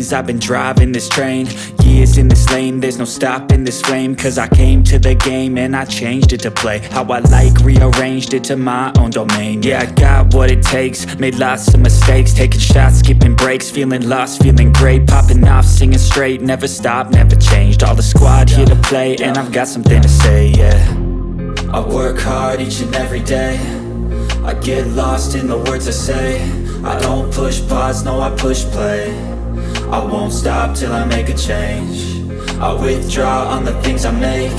things. I've been driving this train, years in this lane, there's no stopping this flame. Cause I came to the game and I changed it to play how I like, rearranged it to my own domain. Yeah, I got what it takes, made lots of mistakes, taking shots, skipping breaks, feeling lost, feeling great, popping off, singing straight, never stopped, never changed. All the squad here to play, and I've got something to say, yeah. I work hard each and every day, I get lost in the words I say. I don't push pause, no I push play. I won't stop till I make a change. I withdraw on the things I make.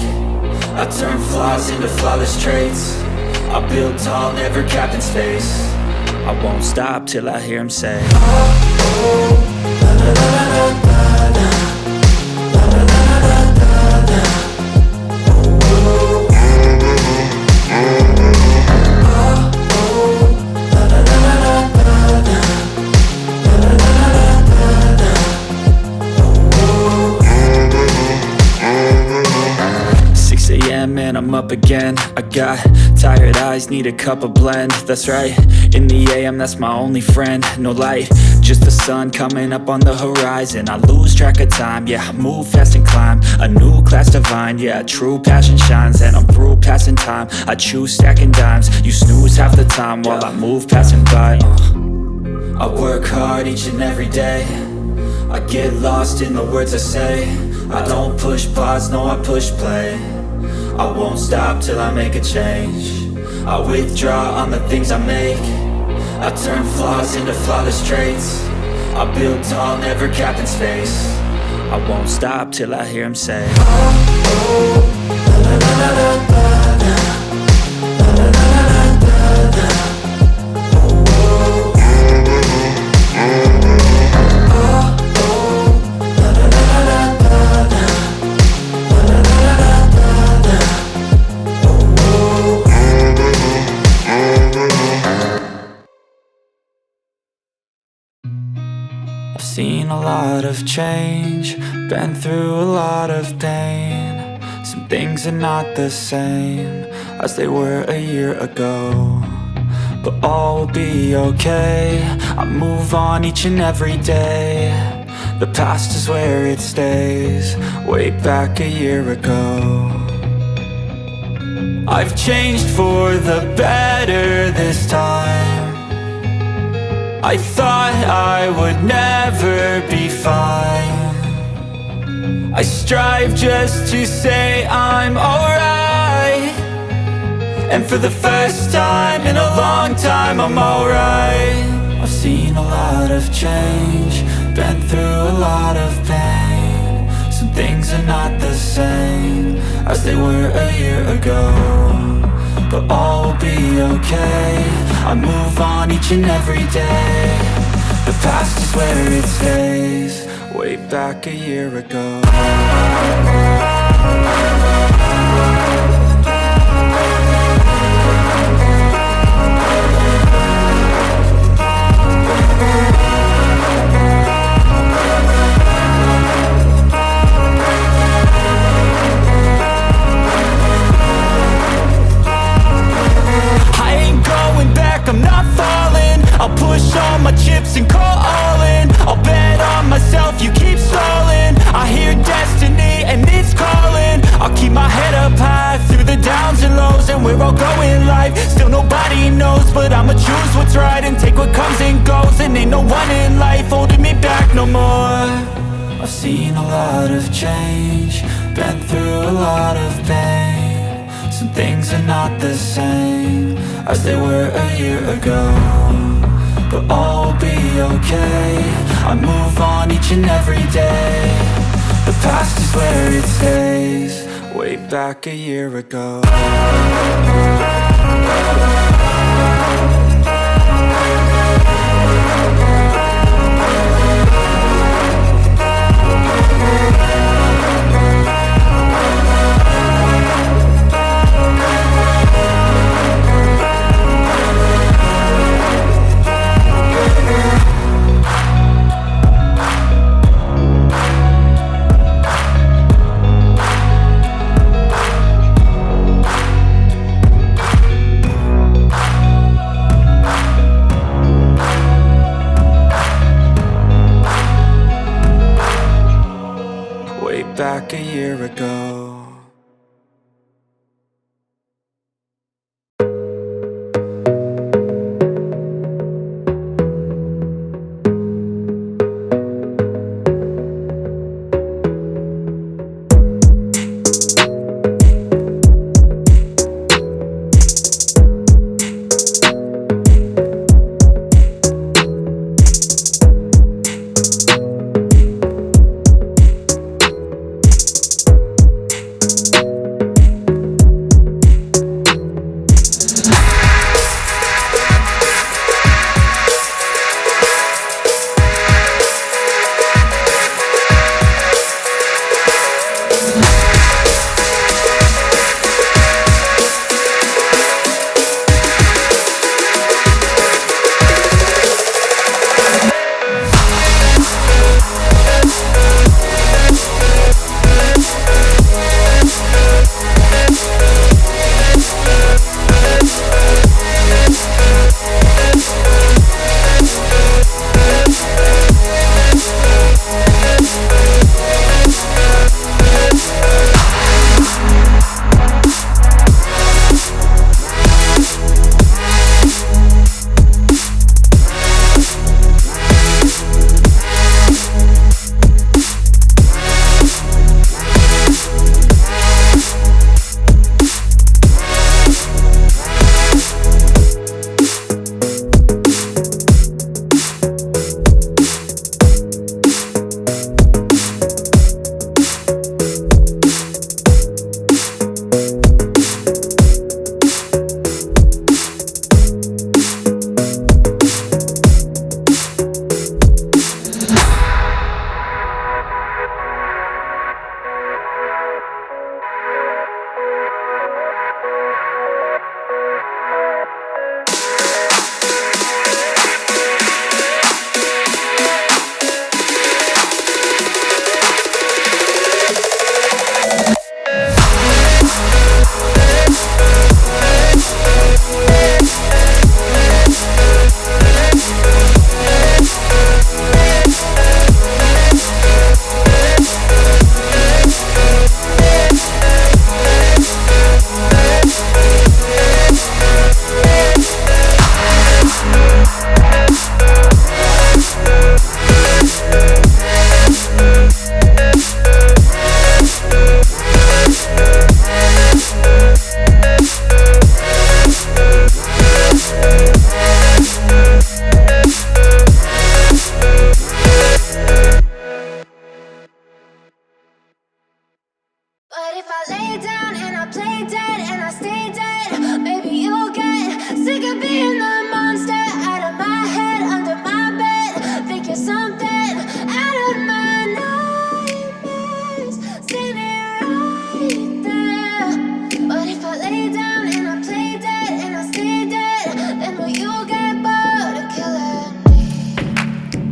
I turn flaws into flawless traits. I build tall, never capped in space. I won't stop till I hear him say, oh, oh, la la la la la la, la la la la la la, oh, oh, and I'm up again. I got tired eyes, need a cup of blend. That's right, in the AM, that's my only friend. No light, just the sun coming up on the horizon. I lose track of time, yeah, I move fast and climb a new class divine, yeah, true passion shines. And I'm through passing time, I choose stacking dimes. You snooze half the time while I move passing by. I work hard each and every day, I get lost in the words I say. I don't push pause, no I push play. I won't stop till I make a change. I withdraw on the things I make. I turn flaws into flawless traits. I build tall, never capped in space. I won't stop till I hear him say, oh, oh, la la la la la la, la la la la la la. Seen a lot of change, been through a lot of pain. Some things are not the same as they were a year ago, but all will be okay. I move on each and every day. The past is where it stays, way back a year ago. I've changed for the better this time. I thought I would never be fine. I strive just to say I'm alright, and for the first time in a long time I'm alright. I've seen a lot of change, been through a lot of pain. Some things are not the same as they were a year ago, but all will be okay. I move on each and every day. The past is where it stays, way back a year ago. I'm not falling, I'll push all my chips and call all in. I'll bet on myself, you keep stalling. I hear destiny and it's calling. I'll keep my head up high through the downs and lows, and we're all going live. Still nobody knows, but I'ma choose what's right and take what comes and goes. And ain't no one in life holding me back no more. I've seen a lot of change, been through a lot of pain. Some things are not the same as they were a year ago, but all will be okay. I move on each and every day. The past is where it stays, way back a year ago. back a year ago.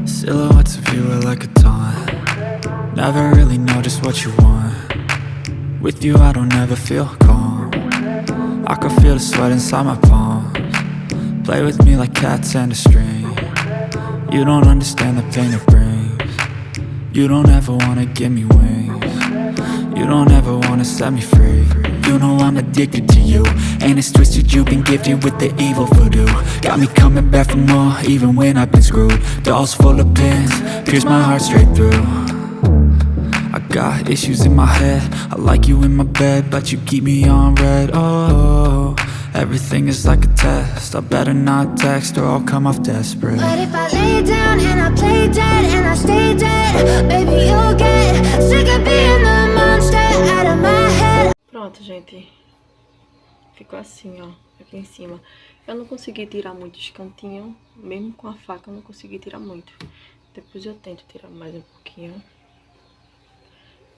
Silhouettes of you are like a taunt. Never really know just what you want. With you I don't ever feel calm. I can feel the sweat inside my palms. Play with me like cats and a string. You don't understand the pain it brings. You don't ever wanna give me wings. You don't ever wanna set me free. You know I'm addicted to you, and it's twisted, you've been gifted with the evil voodoo. Got me coming back for more, even when I've been screwed. Dolls full of pins, pierce my heart straight through. I got issues in my head, I like you in my bed, but you keep me on red. Oh, everything is like a test, I better not text or I'll come off desperate. But if I lay down and I play dead and I stay dead, baby you'll get sick of being the monster out of my head. Pronto, gente. Ficou assim, ó, aqui em cima. Eu não consegui tirar muito os cantinhos, mesmo com a faca eu não consegui tirar muito. Depois eu tento tirar mais um pouquinho.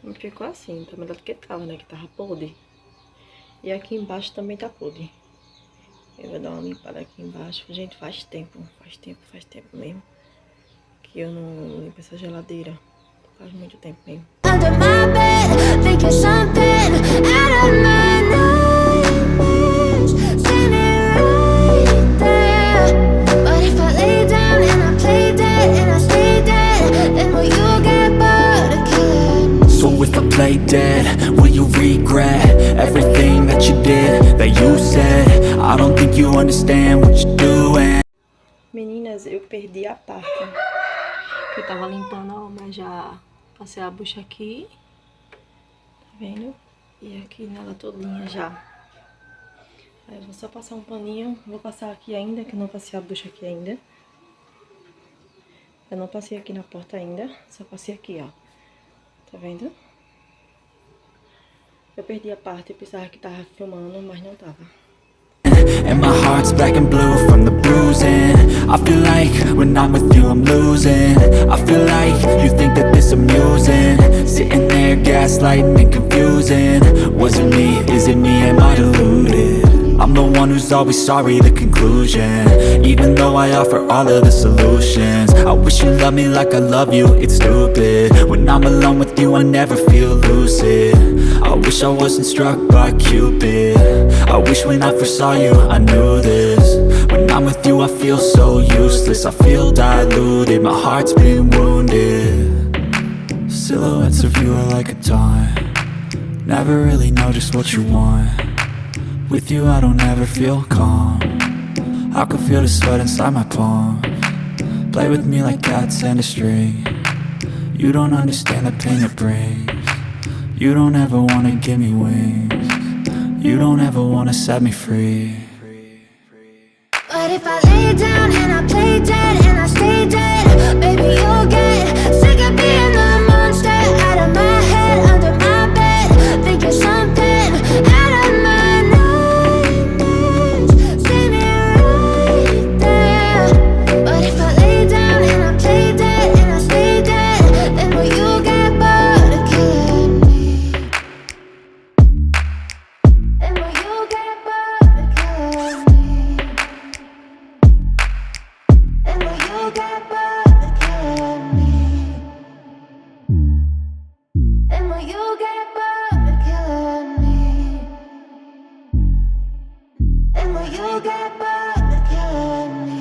E ficou assim, tá melhor do que tava, né, que tava podre. E aqui embaixo também tá podre. Eu vou dar uma limpada aqui embaixo. Gente, faz tempo mesmo que eu não limpo essa geladeira. Faz muito tempo mesmo. Under my bed, thinking something out of my nightmares, standing right there. But if I lay down and I play dead and I stay dead, then will you get bored of killing me? So if I play dead? Will you regret everything that you did, that you said? I don't think you understand what you're doing. Meninas, eu perdi a parte que eu tava limpando, ó, mas já passei a bucha aqui, tá vendo? E aqui nela todinha já. Aí eu vou só passar um paninho, vou passar aqui ainda, que eu não passei a bucha aqui ainda. Eu não passei aqui na porta ainda, só passei aqui, ó. Tá vendo? Eu perdi a parte, eu pensava que tava filmando, mas não tava. And my heart's black and blue from the bruising. I feel like when I'm with you I'm losing. I feel like you think that this amusing. Sitting there gaslighting and confusing. Was it me? Is it me? Am I deluded? I'm the one who's always sorry, the conclusion. Even though I offer all of the solutions. I wish you loved me like I love you, it's stupid. When I'm alone with you I never feel lucid. I wish I wasn't struck by Cupid. I wish when I first saw you I knew this. When I'm with you I feel so useless. I feel diluted, my heart's been wounded. Silhouettes of you are like a taunt. Never really know just what you want. With you I don't ever feel calm. I can feel the sweat inside my palms. Play with me like cats and a string. You don't understand the pain it brings. You don't ever wanna give me wings. You don't ever wanna set me free. But if I lay down and I play dead and I stay dead, baby you'll get sick of being the monster out of my head, under my bed, thinking something out of my nightmares. See me right there. But if I lay down and I play dead and I stay dead, then will you get bored of killing me? Then will you get bored of killing me? And will you get bored of killing me? And will you get bored of killing me? And will you get bored of killing me?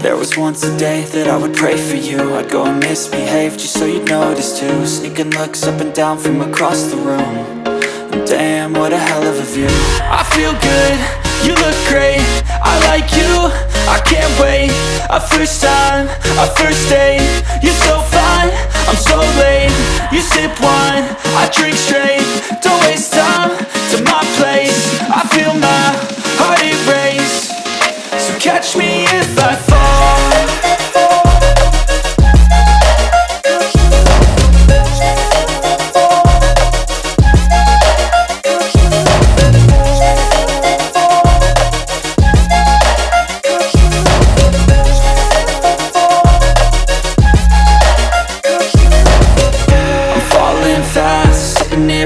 There was once a day that I would pray for you. I'd go and misbehave just so you'd notice too. Sneaking looks up and down from across the room. And damn, what a hell of a view. I feel good, you look great, I like you, I can't wait. A first time, a first date. You're so fine, I'm so late. You sip wine, I drink straight. Don't waste time to my place. I feel my heart erase. So catch me if I fall.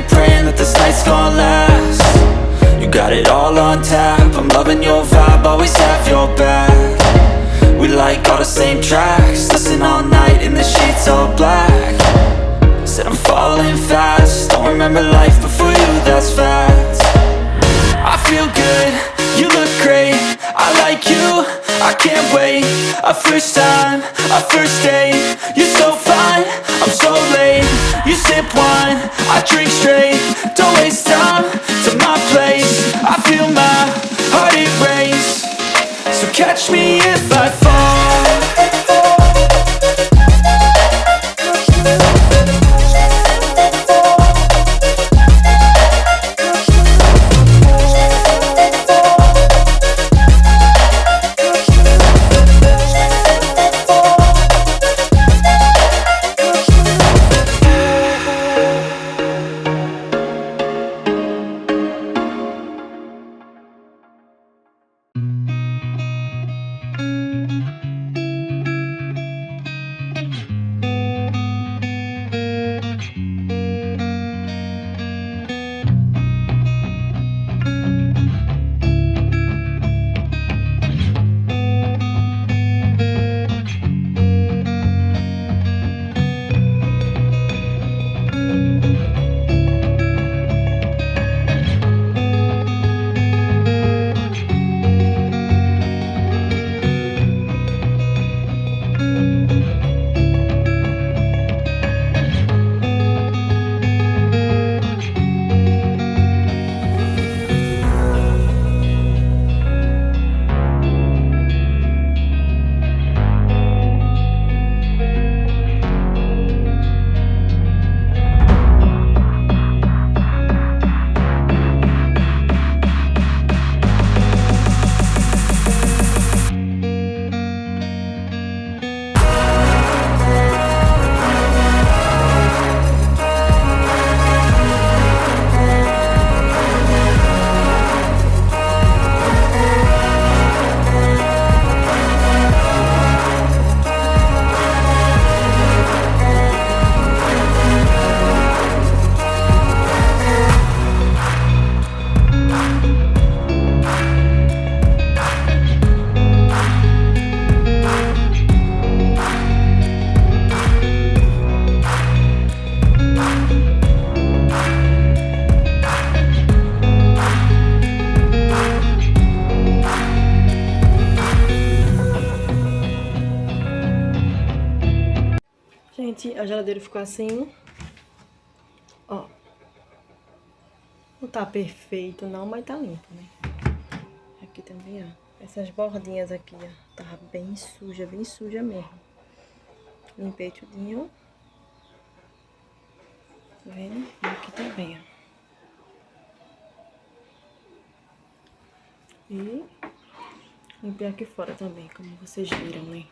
Praying that this night's gonna last. You got it all on tap, I'm loving your vibe, always have your back. We like all the same tracks, listen all night in the sheets all black. Said I'm falling fast, don't remember life before you, that's fact. I feel good, you look great, I like you, I can't wait. A first time, a first date. You're so fine, I'm so late. You sip wine, I drink straight. Don't waste time to my place. I feel my heart erase. So catch me if I fall. Gente, a geladeira ficou assim, ó. Não tá perfeito não, mas tá limpo, né? Aqui também, ó. Essas bordinhas aqui, ó, tava bem suja mesmo. Limpei tudinho. Tá vendo? E aqui também, ó. E limpei aqui fora também, como vocês viram, né?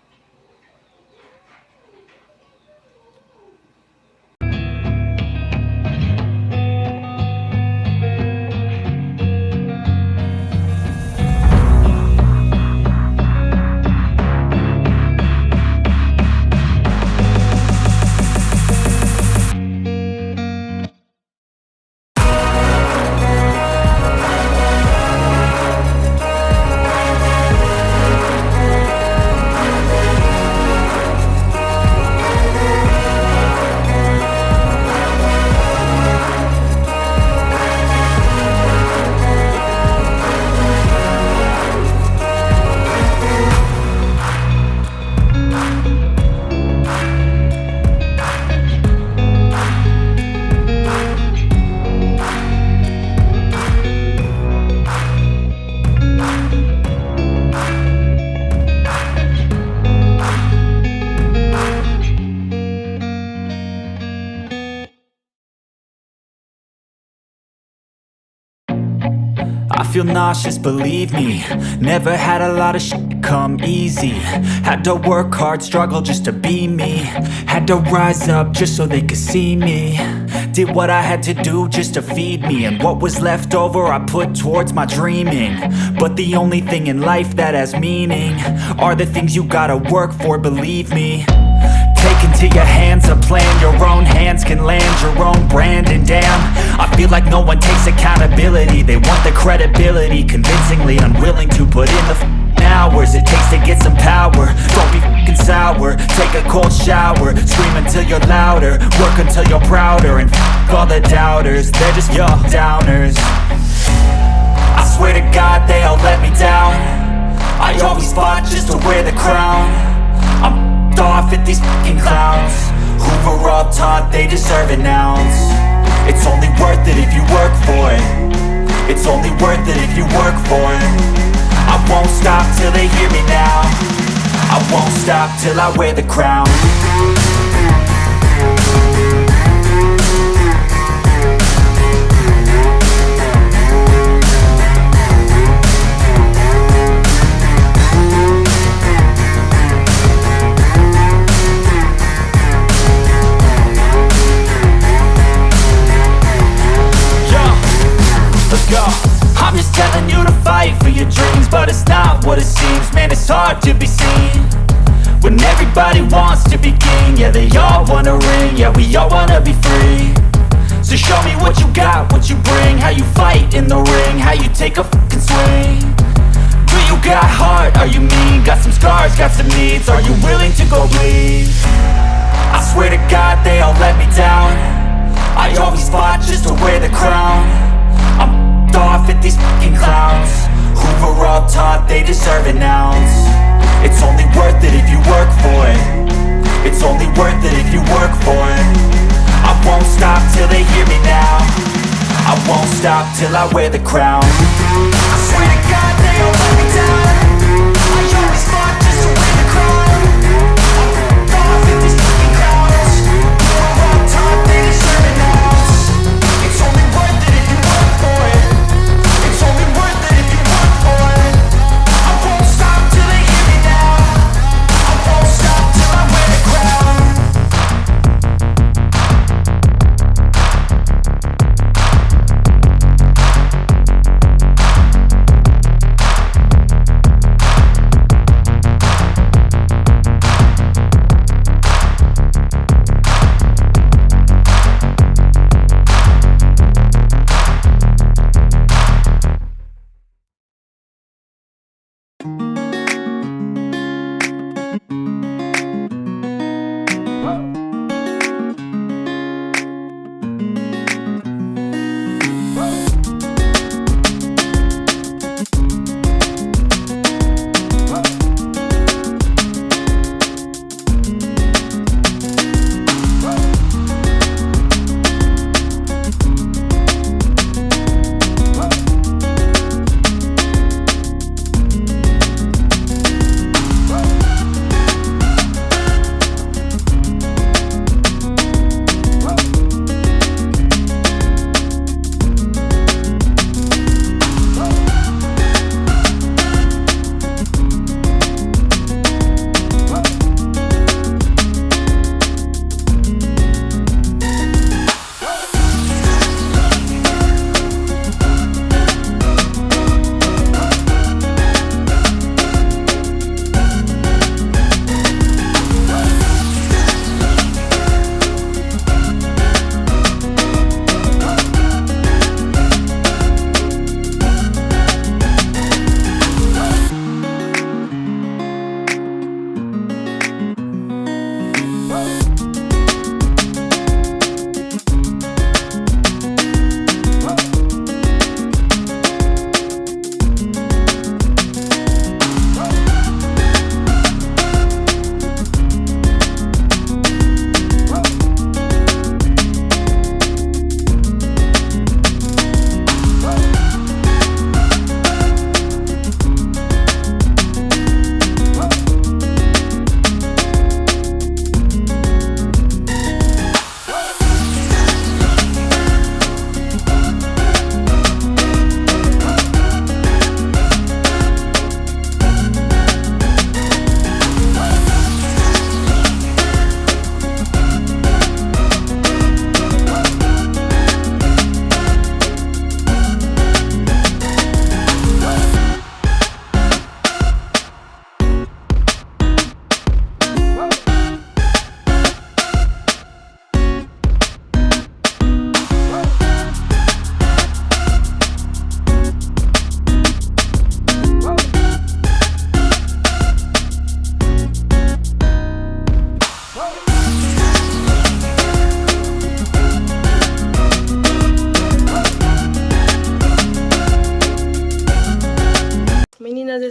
feel nauseous, believe me. Never had a lot of shit come easy. Had to work hard, struggle just to be me. Had to rise up just so they could see me. Did what I had to do just to feed me. And what was left over I put towards my dreaming. But the only thing in life that has meaning are the things you gotta work for, believe me. Take into your hands a plan, your own hands can land your own brand. And damn, I feel like no one takes accountability. They want the credibility, convincingly unwilling to put in the hours it takes to get some power. Don't be f***ing sour, take a cold shower. Scream until you're louder, work until you're prouder. And f*** all the doubters, they're just your downers. I swear to God they all let me down. I always fought just to wear the crown. I'm off at these fucking clowns who were all taught they deserve an ounce. It's only worth it if you work for it. It's only worth it if you work for it. I won't stop till they hear me now. I won't stop till I wear the crown. I'm just telling you to fight for your dreams, but it's not what it seems. Man, it's hard to be seen when everybody wants to be king. Yeah, they all wanna ring, yeah, we all wanna be free. So show me what you got, what you bring. How you fight in the ring, how you take a fucking swing. Do you got heart, are you mean? Got some scars, got some needs, are you willing to go bleed? I swear to God they all let me down. I always fought just to wear the crown. I'm off at these fucking clowns who were all taught they deserve an ounce. It's only worth it if you work for it. It's only worth it if you work for it. I won't stop till they hear me now. I won't stop till I wear the crown. I swear to God they all let me down. I always fought just to wear the crown. I'm off at these fucking clowns who were all taught they deserve an ounce. It's only worth it if you work for it. It's only worth it if you work for it. I won't stop till they hear me now. I won't stop till I wear the crown.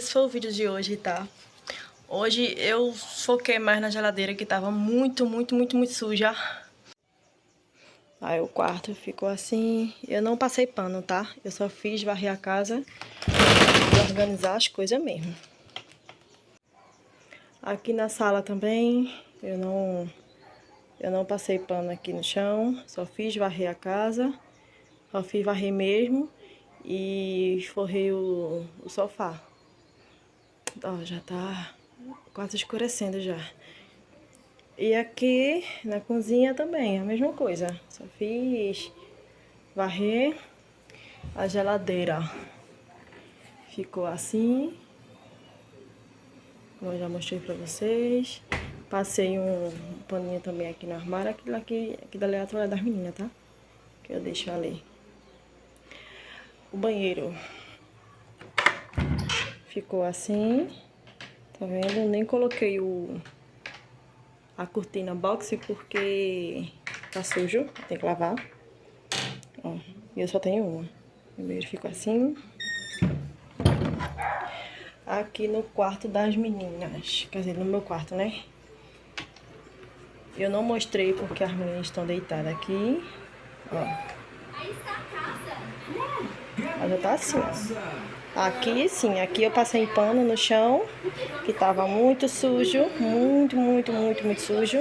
esse foi o vídeo de hoje, tá? Hoje eu foquei mais na geladeira, que tava muito suja. Aí o quarto ficou assim. Eu não passei pano, tá? Eu só fiz varrer a casa e organizar as coisas mesmo. Aqui na sala também, eu não passei pano aqui no chão. Só fiz varrer a casa. Só fiz varrer mesmo. E forrei o sofá. Ó, já tá quase escurecendo já. E aqui na cozinha também, a mesma coisa. Só fiz varrer a geladeira. Ficou assim, como eu já mostrei pra vocês. Passei um paninho também aqui no armário. Aqui dali é a toalha das meninas, tá? Que eu deixo ali. O banheiro ficou assim, tá vendo? Nem coloquei a cortina boxe porque tá sujo, tem que lavar. Ó, e eu só tenho uma. O banheiro ficou assim. Aqui no quarto das meninas, quer dizer, no meu quarto, né? Eu não mostrei porque as meninas estão deitadas aqui. Ó. Ela já tá assim, ó. Aqui sim, aqui eu passei pano no chão, que tava muito sujo, muito sujo.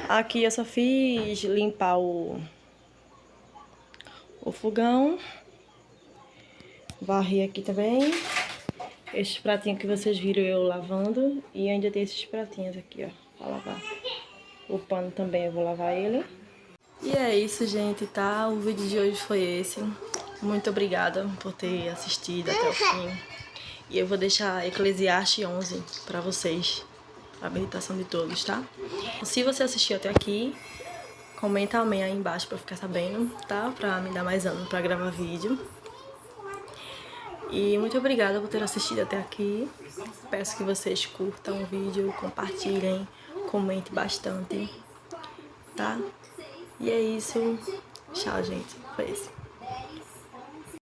Aqui eu só fiz limpar o fogão. Varri aqui também. Esses pratinhos que vocês viram eu lavando. E ainda tem esses pratinhos aqui, ó, pra lavar. O pano também eu vou lavar ele. E é isso, gente, tá? O vídeo de hoje foi esse. Muito obrigada por ter assistido até o fim. E eu vou deixar Eclesiastes 11 pra vocês. A meditação de todos, tá? Se você assistiu até aqui, comenta amém aí embaixo pra ficar sabendo, tá? Pra me dar mais ânimo pra gravar vídeo. E muito obrigada por ter assistido até aqui. Peço que vocês curtam o vídeo, compartilhem, comentem bastante, tá? E é isso. Tchau, gente. Foi isso.